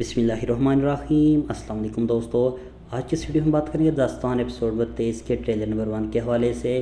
बिस्मिल्लाहिर्रहमानिर्रहीम। अस्सलाम वालेकुम दोस्तों, आज की इस वीडियो में बात करेंगे दास्तान एपिसोड 32 के ट्रेलर नंबर 1 के हवाले से।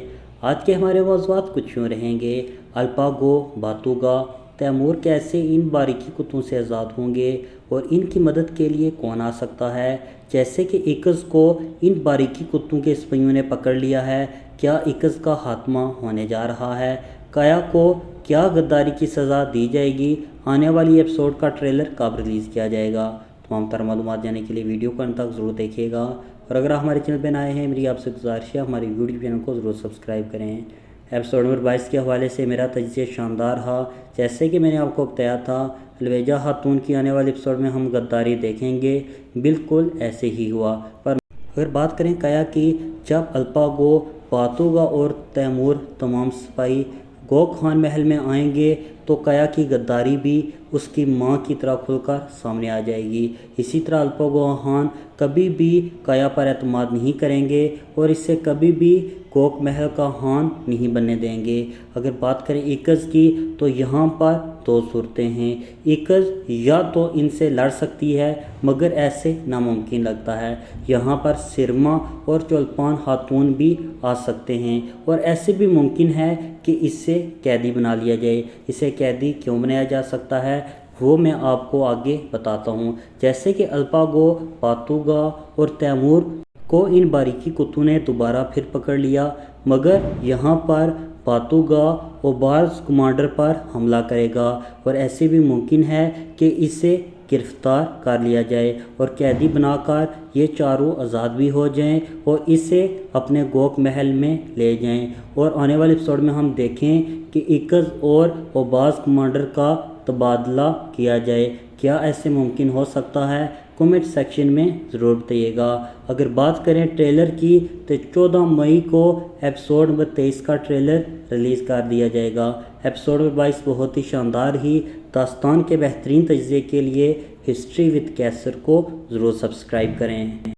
आज के हमारे मौज़ूआत कुछ यूँ रहेंगे। अल्पागो, बातूगा, तैमूर कैसे इन बारीकी कुत्तों से आज़ाद होंगे और इनकी मदद के लिए कौन आ सकता है। जैसे कि इकज़ को इन बारीकी कुत्तों के सिपाहियों ने पकड़ लिया है, क्या इकज़ का खात्मा होने जा रहा है। काया को क्या गद्दारी की सज़ा दी जाएगी। आने वाली एपिसोड का ट्रेलर कब रिलीज़ किया जाएगा। तमाम तरह मालूमात जानने के लिए वीडियो को अंत तक ज़रूर देखिएगा। और अगर आप हमारे चैनल पर नए हैं, मेरी आपसे गुजारिश है हमारी यूट्यूब चैनल को ज़रूर सब्सक्राइब करें। एपिसोड नंबर 22 के हवाले से मेरा तजज़िया शानदार रहा। जैसे कि मैंने आपको बताया था, अलवेजा खातून की आने वाले एपिसोड में हम गद्दारी देखेंगे, बिल्कुल ऐसे ही हुआ। पर अगर बात करें काया की, जब अल्पागो, बातूगा और तैमूर तमाम सिपाही गोग खान महल में आएंगे तो काया की गद्दारी भी उसकी माँ की तरह खुलकर सामने आ जाएगी। इसी तरह अल्पागो खान कभी भी काया पर एतमाद नहीं करेंगे और इससे कभी भी गोग महल का खान नहीं बनने देंगे। अगर बात करें इकज़ की, तो यहाँ पर दो सूरतें हैं। इकज़ या तो इनसे लड़ सकती है, मगर ऐसे नामुमकिन लगता है। यहाँ पर सिरमा और चोलपान खातून भी आ सकते हैं और ऐसे भी मुमकिन है कि इससे कैदी बना लिया जाए। इसे कैदी क्यों बनाया जा सकता है वो मैं आपको आगे बताता हूँ। जैसे कि अल्पागो, बातूगा और तैमूर को इन बारीकी कुत्तों ने दोबारा फिर पकड़ लिया, मगर यहाँ पर बातूगा और बार्स कमांडर पर हमला करेगा और ऐसे भी मुमकिन है कि इसे गिरफ्तार कर लिया जाए और कैदी बनाकर ये चारों आज़ाद भी हो जाएं और इसे अपने गोग महल में ले जाएं। और आने वाले एपिसोड में हम देखें कि इकज़ और बार्स कमांडर का तबादला किया जाए। क्या ऐसे मुमकिन हो सकता है? कमेंट सेक्शन में ज़रूर बताइएगा। अगर बात करें ट्रेलर की, तो 14 मई को एपिसोड नंबर 23 का ट्रेलर रिलीज़ कर दिया जाएगा। एपिसोड नंबर 22 बहुत ही शानदार ही दास्तान के बेहतरीन तजज़िये के लिए हिस्ट्री विद कैसर को ज़रूर सब्सक्राइब करें।